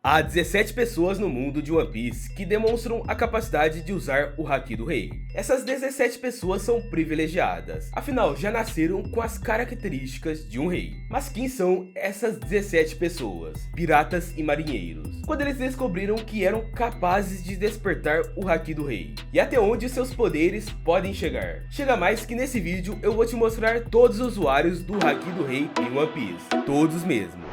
Há 17 pessoas no mundo de One Piece que demonstram a capacidade de usar o Haki do Rei. Essas 17 pessoas são privilegiadas, afinal já nasceram com as características de um rei. Mas quem são essas 17 pessoas? Piratas e marinheiros. Quando eles descobriram que eram capazes de despertar o Haki do Rei. E até onde seus poderes podem chegar. Chega mais que nesse vídeo eu vou te mostrar todos os usuários do Haki do Rei em One Piece. Todos mesmo.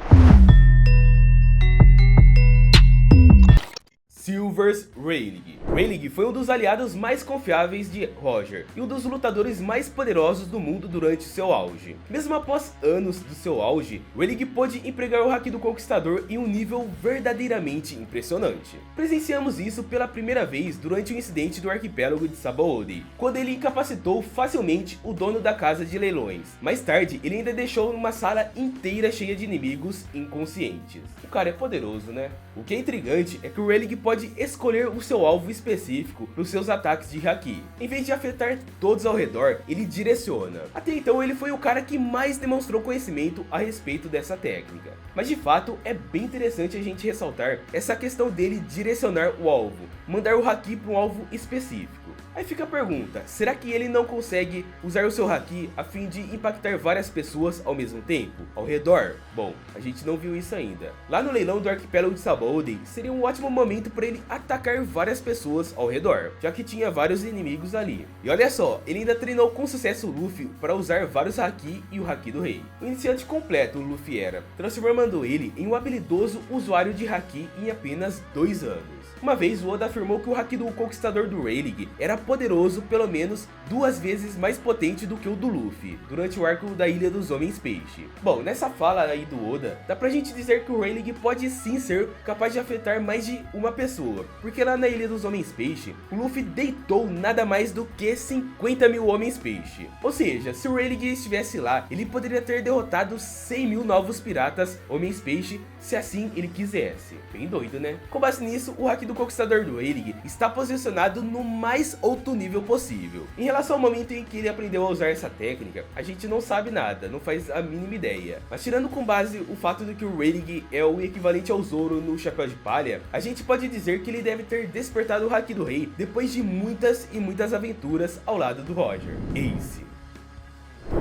Silvers Rayleigh. Rayleigh foi um dos aliados mais confiáveis de Roger e um dos lutadores mais poderosos do mundo durante seu auge. Mesmo após anos do seu auge, Rayleigh pôde empregar o Haki do Conquistador em um nível verdadeiramente impressionante. Presenciamos isso pela primeira vez durante o incidente do arquipélago de Sabaody, quando ele incapacitou facilmente o dono da casa de leilões. Mais tarde, ele ainda deixou uma sala inteira cheia de inimigos inconscientes. O cara é poderoso, né? O que é intrigante é que o Rayleigh pode escolher o seu alvo específico para os seus ataques de Haki. Em vez de afetar todos ao redor, ele direciona. Até então ele foi o cara que mais demonstrou conhecimento a respeito dessa técnica. Mas de fato é bem interessante a gente ressaltar essa questão dele direcionar o alvo, mandar o Haki para um alvo específico. Aí fica a pergunta, será que ele não consegue usar o seu Haki a fim de impactar várias pessoas ao mesmo tempo, ao redor? Bom, a gente não viu isso ainda. Lá no leilão do arquipélago de Sabaody, seria um ótimo momento para ele atacar várias pessoas ao redor, já que tinha vários inimigos ali. E olha só, ele ainda treinou com sucesso o Luffy para usar vários Haki e o Haki do Rei. O iniciante completo o Luffy era, transformando ele em um habilidoso usuário de Haki em apenas 2 anos. Uma vez o Oda afirmou que o Haki do Conquistador do Rayleigh era poderoso pelo menos 2 vezes mais potente do que o do Luffy, durante o arco da Ilha dos Homens Peixe. Bom, nessa fala aí do Oda, dá pra gente dizer que o Rayleigh pode sim ser capaz de afetar mais de uma pessoa, porque lá na Ilha dos Homens Peixe, o Luffy deitou nada mais do que 50 mil Homens Peixe. Ou seja, se o Rayleigh estivesse lá, ele poderia ter derrotado 100 mil novos piratas Homens Peixe, se assim ele quisesse. Bem doido, né? Com base nisso, o Haki do Conquistador do Rayleigh está posicionado no mais alto nível possível. Em relação ao momento em que ele aprendeu a usar essa técnica, a gente não sabe nada, não faz a mínima ideia. Mas tirando com base o fato de que o Rayleigh é o equivalente ao Zoro no Chapéu de Palha, a gente pode dizer que ele deve ter despertado o Haki do Rei depois de muitas e muitas aventuras ao lado do Roger. Ace.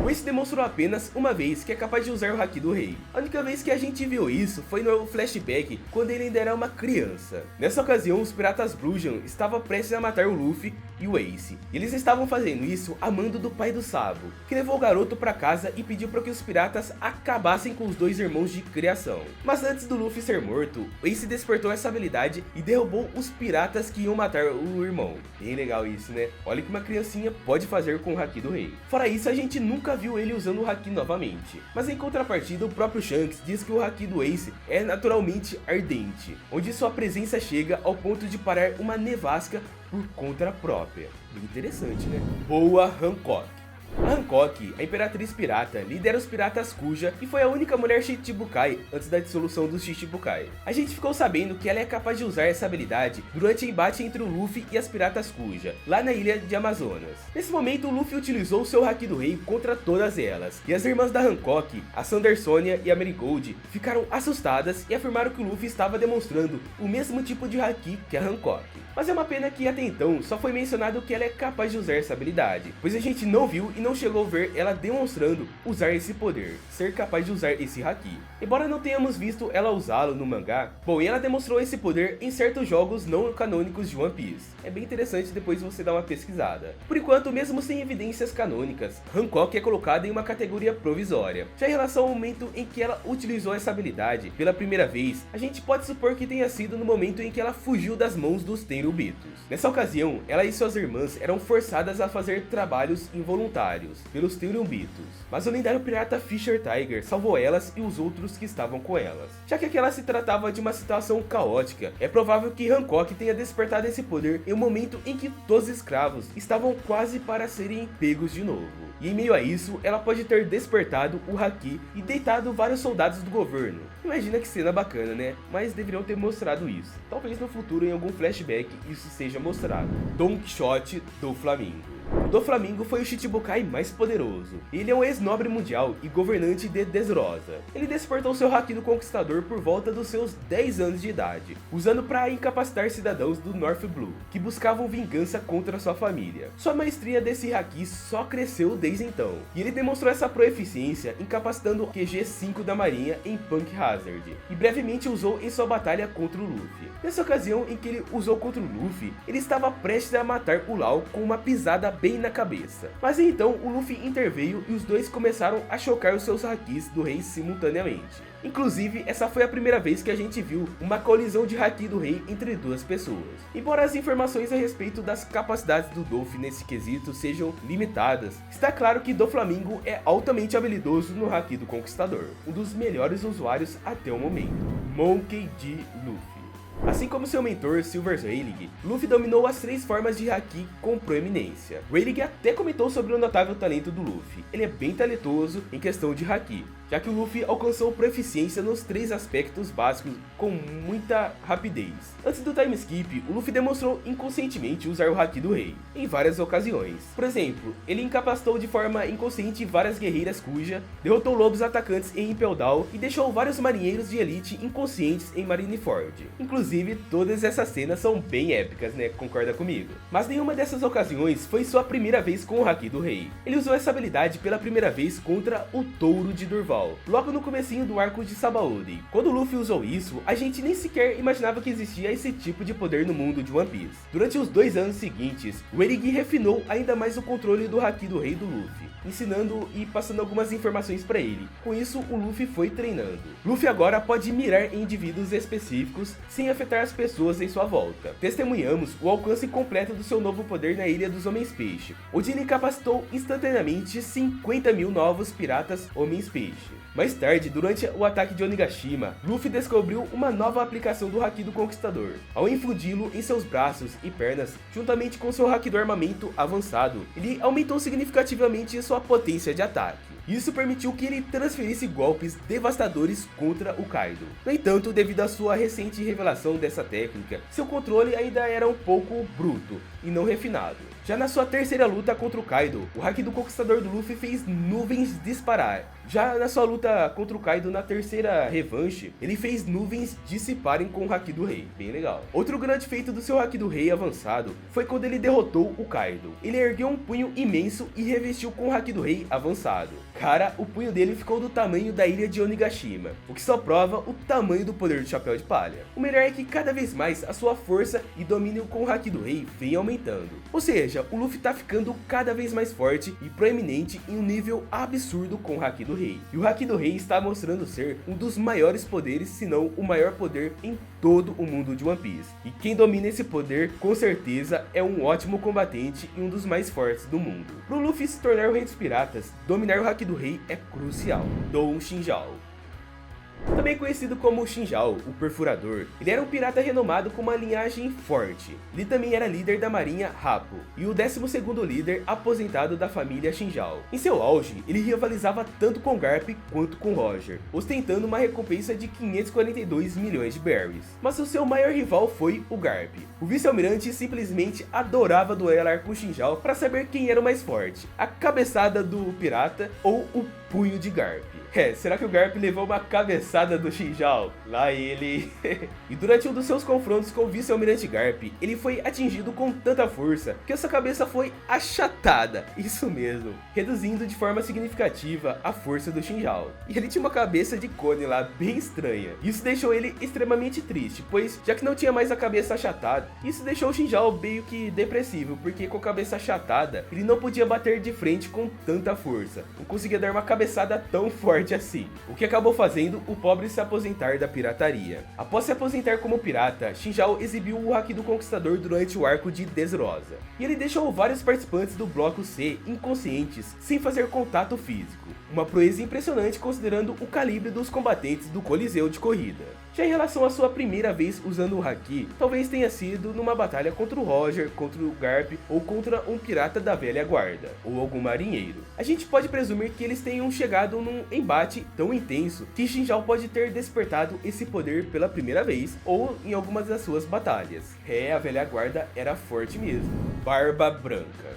O Ace demonstrou apenas uma vez que é capaz de usar o Haki do Rei. A única vez que a gente viu isso foi no flashback, quando ele ainda era uma criança. Nessa ocasião, os piratas Brujam estavam prestes a matar o Luffy e o Ace. E eles estavam fazendo isso a mando do pai do Sabo, que levou o garoto para casa e pediu para que os piratas acabassem com os 2 irmãos de criação. Mas antes do Luffy ser morto, o Ace despertou essa habilidade e derrubou os piratas que iam matar o irmão. Bem legal isso, né? Olha o que uma criancinha pode fazer com o Haki do Rei. Fora isso, a gente nunca viu ele usando o Haki novamente. Mas em contrapartida, o próprio Shanks diz que o Haki do Ace é naturalmente ardente, onde sua presença chega ao ponto de parar uma nevasca por conta própria. Bem interessante, né? Boa Hancock. A Hancock, a Imperatriz Pirata, lidera os piratas Kuja e foi a única mulher Shichibukai antes da dissolução dos Shichibukai. A gente ficou sabendo que ela é capaz de usar essa habilidade durante o embate entre o Luffy e as piratas Kuja, lá na ilha de Amazonas. Nesse momento, o Luffy utilizou o seu Haki do Rei contra todas elas, e as irmãs da Hancock, a Sandersonia e a Marigold, ficaram assustadas e afirmaram que o Luffy estava demonstrando o mesmo tipo de Haki que a Hancock. Mas é uma pena que até então só foi mencionado que ela é capaz de usar essa habilidade, pois a gente não viu e não chegou a ver ela demonstrando usar esse poder, ser capaz de usar esse Haki. Embora não tenhamos visto ela usá-lo no mangá, bom, e ela demonstrou esse poder em certos jogos não canônicos de One Piece. É bem interessante depois você dar uma pesquisada. Por enquanto, mesmo sem evidências canônicas, Hancock é colocada em uma categoria provisória. Já em relação ao momento em que ela utilizou essa habilidade pela primeira vez, a gente pode supor que tenha sido no momento em que ela fugiu das mãos dos Tenryubitos. Nessa ocasião, ela e suas irmãs eram forçadas a fazer trabalhos involuntários pelos Tenryubitos, mas o lendário pirata Fisher Tiger salvou elas e os outros que estavam com elas. Já que aquela se tratava de uma situação caótica, é provável que Hancock tenha despertado esse poder em um momento em que todos os escravos estavam quase para serem pegos de novo. E em meio a isso, ela pode ter despertado o Haki e deitado vários soldados do governo. Imagina que cena bacana, né? Mas deveriam ter mostrado isso. Talvez no futuro, em algum flashback, isso seja mostrado. Don Quixote do Flamengo. O Doflamingo foi o Chichibukai mais poderoso. Ele é um ex-nobre mundial e governante de Dressrosa. Ele despertou seu Haki do Conquistador por volta dos seus 10 anos de idade, usando para incapacitar cidadãos do North Blue, que buscavam vingança contra sua família. Sua maestria desse Haki só cresceu desde então, e ele demonstrou essa proeficiência incapacitando o QG-5 da marinha em Punk Hazard, e brevemente usou em sua batalha contra o Luffy. Nessa ocasião em que ele usou contra o Luffy, ele estava prestes a matar o Law com uma pisada bem na cabeça. Mas então o Luffy interveio e os dois começaram a chocar os seus Hakis do rei simultaneamente. Inclusive, essa foi a primeira vez que a gente viu uma colisão de Haki do rei entre duas pessoas. Embora as informações a respeito das capacidades do Doff nesse quesito sejam limitadas, está claro que Doflamingo é altamente habilidoso no Haki do Conquistador, um dos melhores usuários até o momento. Monkey D. Luffy. Assim como seu mentor Silver Rayleigh, Luffy dominou as 3 formas de Haki com proeminência. Rayleigh até comentou sobre o notável talento do Luffy. Ele é bem talentoso em questão de Haki, já que o Luffy alcançou proficiência nos 3 aspectos básicos com muita rapidez. Antes do time skip, o Luffy demonstrou inconscientemente usar o Haki do rei, em várias ocasiões. Por exemplo, ele incapacitou de forma inconsciente várias guerreiras Kuja, derrotou lobos atacantes em Impel Down e deixou vários marinheiros de elite inconscientes em Marineford. Inclusive, todas essas cenas são bem épicas, né? Concorda comigo? Mas nenhuma dessas ocasiões foi sua primeira vez com o Haki do rei. Ele usou essa habilidade pela primeira vez contra o Touro de Durval, logo no comecinho do arco de Sabaody. Quando o Luffy usou isso, a gente nem sequer imaginava que existia esse tipo de poder no mundo de One Piece. Durante os 2 anos seguintes, Rayleigh refinou ainda mais o controle do Haki do rei do Luffy, ensinando e passando algumas informações para ele. Com isso, o Luffy foi treinando. Luffy agora pode mirar em indivíduos específicos sem afetar as pessoas em sua volta. Testemunhamos o alcance completo do seu novo poder na Ilha dos Homens-Peixe, onde ele capacitou instantaneamente 50 mil novos piratas Homens-Peixe. Mais tarde, durante o ataque de Onigashima, Luffy descobriu uma nova aplicação do Haki do Conquistador. Ao infundi-lo em seus braços e pernas, juntamente com seu Haki do armamento avançado, ele aumentou significativamente sua potência de ataque. Isso permitiu que ele transferisse golpes devastadores contra o Kaido. No entanto, devido à sua recente revelação dessa técnica, seu controle ainda era um pouco bruto e não refinado. Já na sua terceira luta contra o Kaido, o Haki do Conquistador do Luffy fez nuvens disparar. Já na sua luta contra o Kaido na terceira revanche, ele fez nuvens dissiparem com o Haki do Rei, bem legal. Outro grande feito do seu Haki do Rei avançado foi quando ele derrotou o Kaido. Ele ergueu um punho imenso e revestiu com o Haki do Rei avançado. Cara, o punho dele ficou do tamanho da ilha de Onigashima, o que só prova o tamanho do poder do Chapéu de Palha. O melhor é que cada vez mais a sua força e domínio com o Haki do Rei vem aumentando. Ou seja, o Luffy tá ficando cada vez mais forte e proeminente em um nível absurdo com o Haki do Rei. E o Haki do Rei está mostrando ser um dos maiores poderes, se não o maior poder em todo o mundo de One Piece. E quem domina esse poder, com certeza, é um ótimo combatente e um dos mais fortes do mundo. Para o Luffy se tornar o rei dos piratas, dominar o Haki do Rei é crucial. Dou Shinjao. Também conhecido como Shinjao, o Perfurador, ele era um pirata renomado com uma linhagem forte. Ele também era líder da marinha Rappo e o 12º líder aposentado da família Shinjao. Em seu auge, ele rivalizava tanto com Garp quanto com Roger, ostentando uma recompensa de 542 milhões de berries. Mas o seu maior rival foi o Garp. O vice-almirante simplesmente adorava duelar com Shinjao para saber quem era o mais forte, a cabeçada do pirata ou o punho de Garp. Será que o Garp levou uma cabeçada do Shinjao? Lá ele... E durante um dos seus confrontos com o vice-almirante Garp, ele foi atingido com tanta força que sua cabeça foi achatada, isso mesmo, reduzindo de forma significativa a força do Shinjao. E ele tinha uma cabeça de cone lá, bem estranha. Isso deixou ele extremamente triste, pois já que não tinha mais a cabeça achatada, isso deixou o Shinjao meio que depressivo, porque com a cabeça achatada, ele não podia bater de frente com tanta força, não conseguia dar uma cabeçada tão forte assim, o que acabou fazendo o pobre se aposentar da pirataria. Após se aposentar como pirata, Shinjao exibiu o Haki do Conquistador durante o arco de Dressrosa, e ele deixou vários participantes do bloco C inconscientes sem fazer contato físico, uma proeza impressionante considerando o calibre dos combatentes do Coliseu de corrida. Já em relação à sua primeira vez usando o Haki, talvez tenha sido numa batalha contra o Roger, contra o Garp ou contra um pirata da velha guarda, ou algum marinheiro. A gente pode presumir que eles tenham chegado num embate tão intenso que Shinjao pode ter despertado esse poder pela primeira vez, ou em algumas das suas batalhas. A velha guarda era forte mesmo. Barba Branca.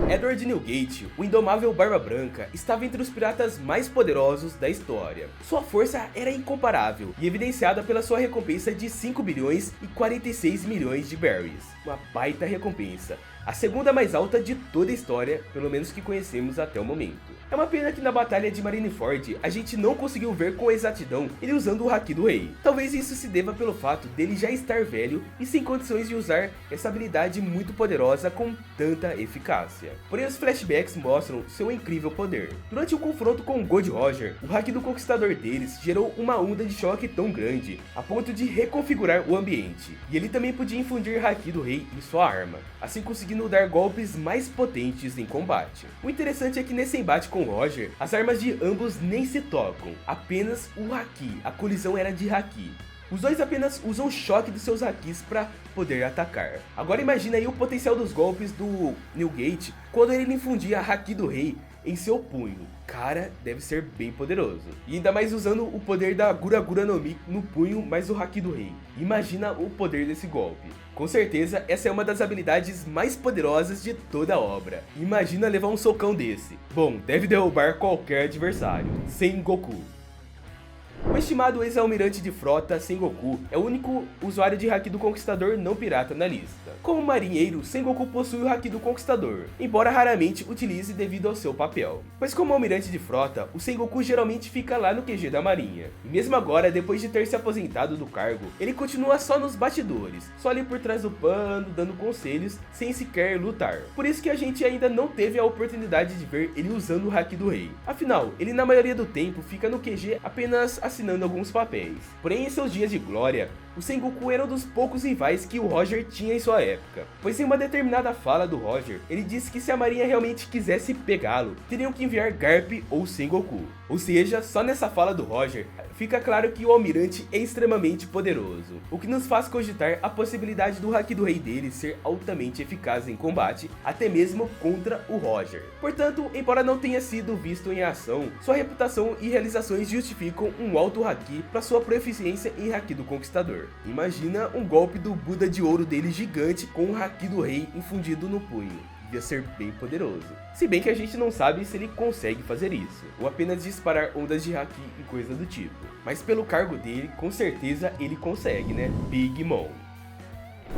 Edward Newgate, o indomável Barba Branca, estava entre os piratas mais poderosos da história. Sua força era incomparável e evidenciada pela sua recompensa de 5 bilhões e 46 milhões de berries. Uma baita recompensa. A segunda mais alta de toda a história, pelo menos que conhecemos até o momento. É uma pena que na batalha de Marineford a gente não conseguiu ver com exatidão ele usando o Haki do Rei. Talvez isso se deva pelo fato dele já estar velho e sem condições de usar essa habilidade muito poderosa com tanta eficácia. Porém os flashbacks mostram seu incrível poder. Durante o confronto com o Gold Roger, o Haki do Conquistador deles gerou uma onda de choque tão grande a ponto de reconfigurar o ambiente. E ele também podia infundir Haki do Rei em sua arma, assim conseguindo dar golpes mais potentes em combate. O interessante é que nesse embate com Roger, as armas de ambos nem se tocam, apenas o Haki, a colisão era de Haki. Os dois apenas usam o choque dos seus Hakis para poder atacar. Agora imagina aí o potencial dos golpes do Newgate quando ele infundia a Haki do Rei em seu punho. Cara, deve ser bem poderoso. E ainda mais usando o poder da Gura Gura no Mi no punho mais o Haki do Rei. Imagina o poder desse golpe. Com certeza, essa é uma das habilidades mais poderosas de toda a obra. Imagina levar um socão desse. Bom, deve derrubar qualquer adversário. Sengoku. O estimado ex-almirante de frota, Sengoku, é o único usuário de Haki do Conquistador não pirata na lista. Como marinheiro, Sengoku possui o Haki do Conquistador, embora raramente utilize devido ao seu papel. Pois como almirante de frota, o Sengoku geralmente fica lá no QG da marinha. E mesmo agora, depois de ter se aposentado do cargo, ele continua só nos bastidores, só ali por trás do pano, dando conselhos, sem sequer lutar. Por isso que a gente ainda não teve a oportunidade de ver ele usando o Haki do Rei. Afinal, ele na maioria do tempo fica no QG apenas assinando alguns papéis. Porém, em seus dias de glória, o Sengoku era um dos poucos rivais que o Roger tinha em sua época, pois em uma determinada fala do Roger, ele disse que se a marinha realmente quisesse pegá-lo, teriam que enviar Garp ou Sengoku. Ou seja, só nessa fala do Roger, fica claro que o almirante é extremamente poderoso, o que nos faz cogitar a possibilidade do Haki do Rei dele ser altamente eficaz em combate, até mesmo contra o Roger. Portanto, embora não tenha sido visto em ação, sua reputação e realizações justificam um alto Haki para sua proficiência em Haki do Conquistador. Imagina um golpe do Buda de ouro dele gigante com o Haki do Rei infundido no punho. Devia ser bem poderoso. Se bem que a gente não sabe se ele consegue fazer isso, ou apenas disparar ondas de Haki e coisa do tipo. Mas pelo cargo dele, com certeza ele consegue, né? Big Mom.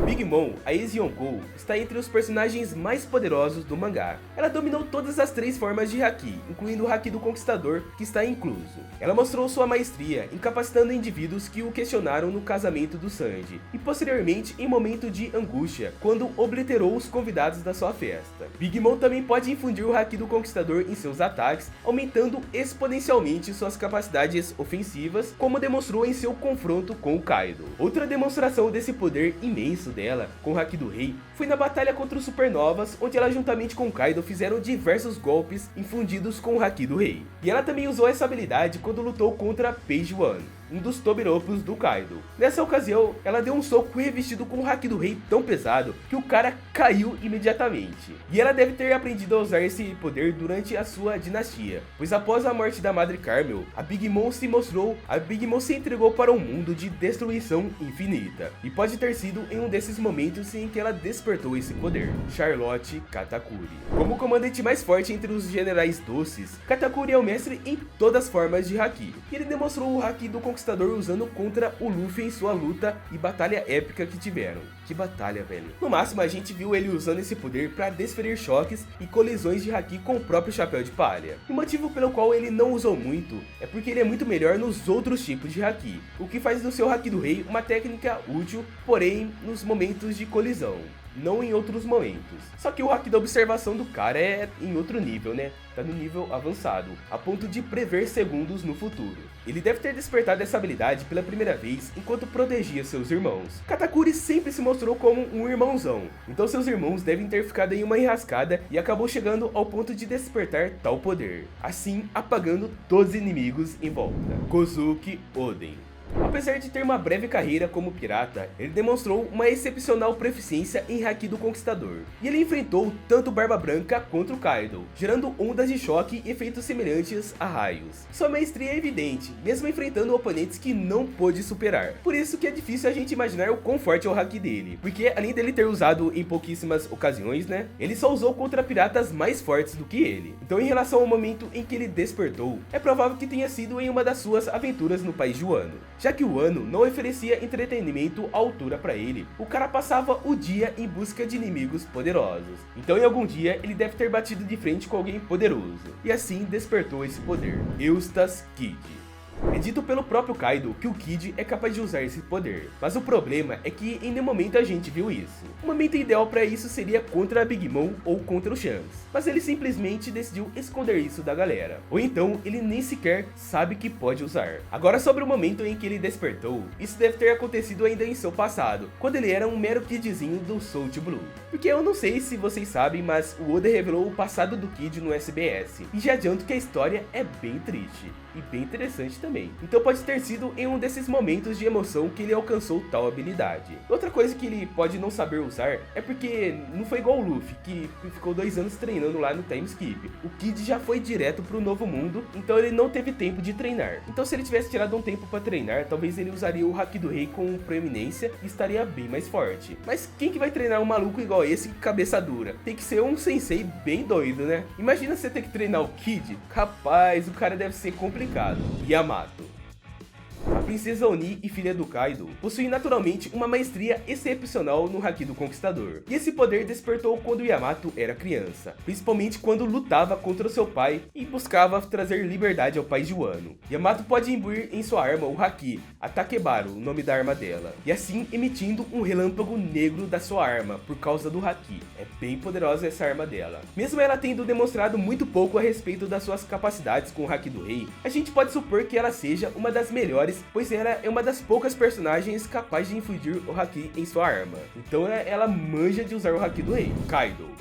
Big Mom, a ex-Yonkou, está entre os personagens mais poderosos do mangá. Ela dominou todas as 3 formas de Haki, incluindo o Haki do Conquistador, que está incluso. Ela mostrou sua maestria, incapacitando indivíduos que o questionaram no casamento do Sanji, e posteriormente em momento de angústia, quando obliterou os convidados da sua festa. Big Mom também pode infundir o Haki do Conquistador em seus ataques, aumentando exponencialmente suas capacidades ofensivas, como demonstrou em seu confronto com o Kaido. Outra demonstração desse poder imenso dela, com o Haki do Rei, foi na batalha contra os Supernovas, onde ela juntamente com Kaido fizeram diversos golpes infundidos com o Haki do Rei. E ela também usou essa habilidade quando lutou contra Page One, um dos Tobiropos do Kaido. Nessa ocasião, ela deu um soco revestido com o Haki do Rei tão pesado que o cara caiu imediatamente. E ela deve ter aprendido a usar esse poder durante a sua dinastia, pois após a morte da Madre Carmel, a Big Mom se entregou para um mundo de destruição infinita. E pode ter sido em um desses momentos em que ela despertou esse poder. Charlotte Katakuri. Como o comandante mais forte entre os generais doces, Katakuri é o mestre em todas as formas de Haki. E ele demonstrou o Haki do Conquistador usando contra o Luffy em sua luta e batalha épica que tiveram. Que batalha, velho. No máximo a gente viu ele usando esse poder para desferir choques e colisões de Haki com o próprio Chapéu de Palha. E o motivo pelo qual ele não usou muito é porque ele é muito melhor nos outros tipos de Haki, o que faz do seu Haki do Rei uma técnica útil, porém nos momentos de colisão, não em outros momentos. Só que o Haki da observação do cara é em outro nível, né? Tá no nível avançado, a ponto de prever segundos no futuro. Ele deve ter despertado essa habilidade pela primeira vez enquanto protegia seus irmãos. Katakuri sempre se mostrou como um irmãozão, então seus irmãos devem ter ficado em uma enrascada e acabou chegando ao ponto de despertar tal poder, assim apagando todos os inimigos em volta. Kozuki Oden. Apesar de ter uma breve carreira como pirata, ele demonstrou uma excepcional proficiência em Haki do Conquistador, e ele enfrentou tanto Barba Branca quanto o Kaido, gerando ondas de choque e efeitos semelhantes a raios. Sua maestria é evidente, mesmo enfrentando oponentes que não pôde superar. Por isso que é difícil a gente imaginar o quão forte é o Haki dele, porque além dele ter usado em pouquíssimas ocasiões, né, ele só usou contra piratas mais fortes do que ele. Então, em relação ao momento em que ele despertou, é provável que tenha sido em uma das suas aventuras no país de Wano, já que o Wano não oferecia entretenimento à altura para ele. O cara passava o dia em busca de inimigos poderosos, então em algum dia ele deve ter batido de frente com alguém poderoso, e assim despertou esse poder, Eustass Kid. É dito pelo próprio Kaido que o Kid é capaz de usar esse poder, mas o problema é que em nenhum momento a gente viu isso. O momento ideal para isso seria contra a Big Mom ou contra o Shanks, mas ele simplesmente decidiu esconder isso da galera, ou então ele nem sequer sabe que pode usar. Agora, sobre o momento em que ele despertou, isso deve ter acontecido ainda em seu passado, quando ele era um mero kidzinho do Salt Blue. Porque eu não sei se vocês sabem, mas o Oda revelou o passado do Kid no SBS, e já adianto que a história é bem triste e bem interessante também. Então pode ter sido em um desses momentos de emoção que ele alcançou tal habilidade. Outra coisa que ele pode não saber usar é porque não foi igual o Luffy, que ficou 2 anos treinando lá no time skip. O Kid já foi direto pro novo mundo, então ele não teve tempo de treinar. Então se ele tivesse tirado um tempo para treinar, talvez ele usaria o Haki do Rei com proeminência e estaria bem mais forte. Mas quem que vai treinar um maluco igual esse, cabeça dura? Tem que ser um sensei bem doido, né? Imagina você ter que treinar o Kid. Rapaz, o cara deve ser complicado. Yamato. A princesa Oni e filha do Kaido possui naturalmente uma maestria excepcional no Haki do Conquistador, e esse poder despertou quando Yamato era criança, principalmente quando lutava contra seu pai e buscava trazer liberdade ao país de Wano. Yamato pode imbuir em sua arma o Haki, a Takebaru, o nome da arma dela, e assim emitindo um relâmpago negro da sua arma por causa do Haki. É bem poderosa essa arma dela. Mesmo ela tendo demonstrado muito pouco a respeito das suas capacidades com o Haki do Rei, a gente pode supor que ela seja uma das melhores, pois ela é uma das poucas personagens capazes de infundir o Haki em sua arma. Então ela manja de usar o Haki do Rei. Kaido.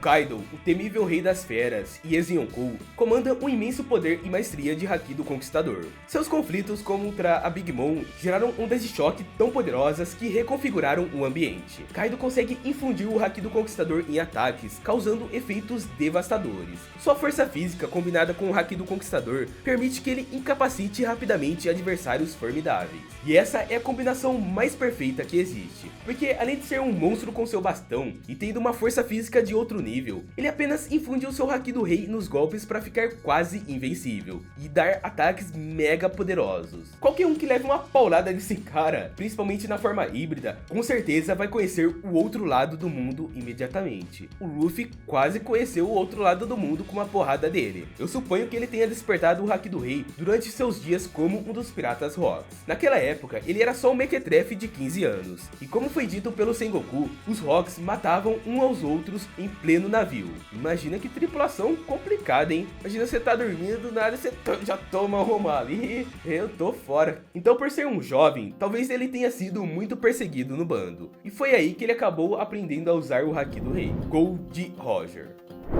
Kaido, o temível rei das feras, e Ezen Yonkou, comanda um imenso poder e maestria de Haki do Conquistador. Seus conflitos contra a Big Mom geraram ondas de choque tão poderosas que reconfiguraram o ambiente. Kaido consegue infundir o Haki do Conquistador em ataques, causando efeitos devastadores. Sua força física, combinada com o Haki do Conquistador, permite que ele incapacite rapidamente adversários formidáveis. E essa é a combinação mais perfeita que existe, porque além de ser um monstro com seu bastão e tendo uma força física de outro nível, ele apenas infunde o seu Haki do Rei nos golpes para ficar quase invencível e dar ataques mega poderosos. Qualquer um que leve uma paulada desse cara, principalmente na forma híbrida, com certeza vai conhecer o outro lado do mundo imediatamente. O Luffy quase conheceu o outro lado do mundo com uma porrada dele. Eu suponho que ele tenha despertado o Haki do Rei durante seus dias como um dos piratas Rocks. Naquela época, ele era só um mequetrefe de 15 anos, e como foi dito pelo Sengoku, os Rocks matavam uns aos outros em pleno navio. Imagina que tripulação complicada, hein? Imagina você tá dormindo, do nada você já toma uma ali, eu tô fora. Então, por ser um jovem, talvez ele tenha sido muito perseguido no bando, e foi aí que ele acabou aprendendo a usar o Haki do Rei, Gold Roger.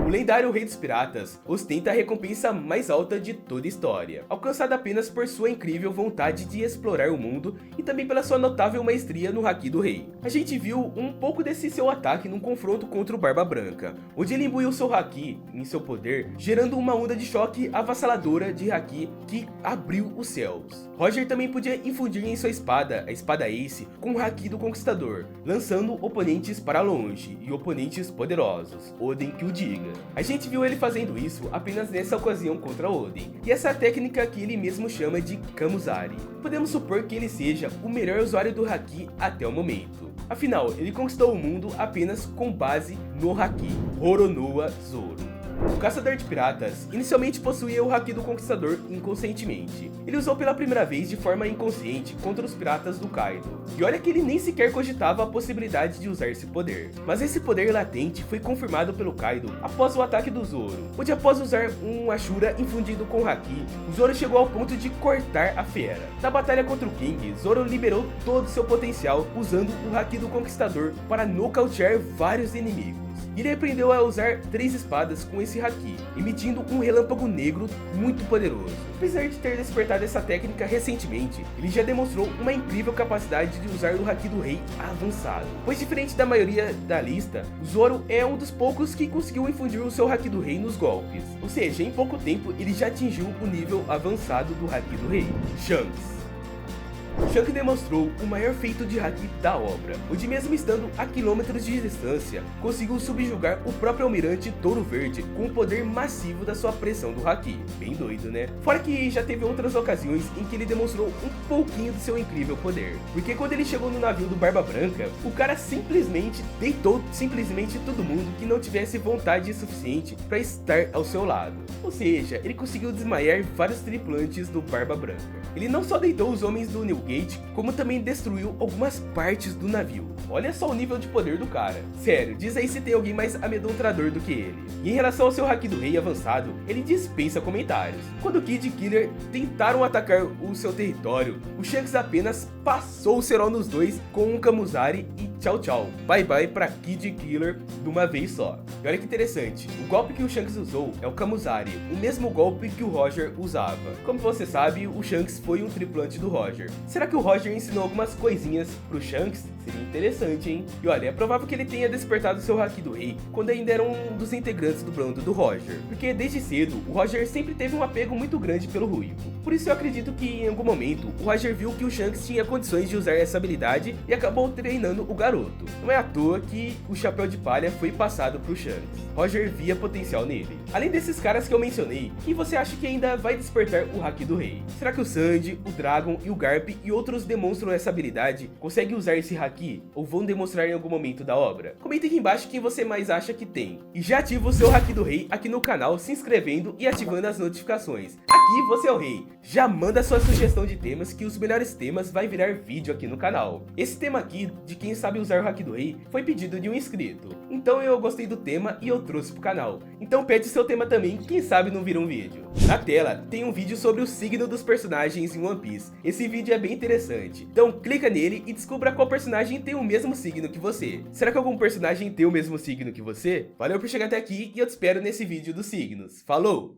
O lendário Rei dos Piratas ostenta a recompensa mais alta de toda a história, alcançada apenas por sua incrível vontade de explorar o mundo e também pela sua notável maestria no Haki do Rei. A gente viu um pouco desse seu ataque num confronto contra o Barba Branca, onde ele imbuiu seu Haki em seu poder, gerando uma onda de choque avassaladora de Haki que abriu os céus. Roger também podia infundir em sua espada, a espada Ace, com o Haki do Conquistador, lançando oponentes para longe e oponentes poderosos, Oden que o diga. A gente viu ele fazendo isso apenas nessa ocasião contra Oden, e essa técnica que ele mesmo chama de Kamuzari. Podemos supor que ele seja o melhor usuário do Haki até o momento. Afinal, ele conquistou o mundo apenas com base no Haki, Roronoa Zoro. O caçador de piratas inicialmente possuía o Haki do Conquistador inconscientemente. Ele usou pela primeira vez de forma inconsciente contra os piratas do Kaido. E olha que ele nem sequer cogitava a possibilidade de usar esse poder. Mas esse poder latente foi confirmado pelo Kaido após o ataque do Zoro, onde após usar um Ashura infundido com Haki, o Zoro chegou ao ponto de cortar a fera. Na batalha contra o King, Zoro liberou todo seu potencial usando o Haki do Conquistador para nocautear vários inimigos. e ele aprendeu a usar 3 espadas com esse haki, emitindo um relâmpago negro muito poderoso. Apesar de ter despertado essa técnica recentemente, ele já demonstrou uma incrível capacidade de usar o haki do rei avançado, pois diferente da maioria da lista, o Zoro é um dos poucos que conseguiu infundir o seu haki do rei nos golpes, ou seja, em pouco tempo ele já atingiu o nível avançado do haki do rei. Shanks. Shanks demonstrou o maior feito de haki da obra, onde mesmo estando a quilômetros de distância, conseguiu subjugar o próprio almirante Touro Verde com o poder massivo da sua pressão do haki. Bem doido, né? Fora que já teve outras ocasiões em que ele demonstrou um pouquinho do seu incrível poder, porque quando ele chegou no navio do Barba Branca, o cara simplesmente deitou todo mundo que não tivesse vontade suficiente para estar ao seu lado. Ou seja, ele conseguiu desmaiar vários tripulantes do Barba Branca. Ele não só deitou os homens do New Gate, como também destruiu algumas partes do navio. Olha só o nível de poder do cara. Sério, diz aí se tem alguém mais amedrontador do que ele. E em relação ao seu haki do rei avançado, ele dispensa comentários. Quando Kid e Killer tentaram atacar o seu território, o Shanks apenas passou o cerol nos dois com um Kamuzari e tchau tchau. Bye bye pra Kid e Killer de uma vez só. E olha que interessante, o golpe que o Shanks usou é o Kamuzari, o mesmo golpe que o Roger usava. Como você sabe, o Shanks foi um tripulante do Roger. Será que o Roger ensinou algumas coisinhas pro Shanks? Seria interessante, hein? E olha, é provável que ele tenha despertado seu haki do rei quando ainda era um dos integrantes do bando do Roger, porque desde cedo o Roger sempre teve um apego muito grande pelo Ruivo. Por isso eu acredito que em algum momento o Roger viu que o Shanks tinha condições de usar essa habilidade e acabou treinando o garoto. Não é à toa que o chapéu de palha foi passado pro Shanks. Roger via potencial nele. Além desses caras que eu mencionei, quem você acha que ainda vai despertar o haki do rei? Será que o Sandy, o Dragon e o Garp e outros demonstram essa habilidade, conseguem usar esse haki ou vão demonstrar em algum momento da obra? Comenta aqui embaixo quem você mais acha que tem. E já ativa o seu haki do rei aqui no canal se inscrevendo e ativando as notificações. Aqui você é o rei. Já manda sua sugestão de temas que os melhores temas vai virar vídeo aqui no canal. Esse tema aqui, de quem sabe usar o haki do rei, foi pedido de um inscrito. Então eu gostei do tema e eu trouxe pro canal. Então pede seu tema também, quem sabe não vira um vídeo. Na tela tem um vídeo sobre o signo dos personagens em One Piece. Esse vídeo é bem interessante. Então clica nele e descubra qual personagem tem o mesmo signo que você. Será que algum personagem tem o mesmo signo que você? Valeu por chegar até aqui e eu te espero nesse vídeo dos signos. Falou!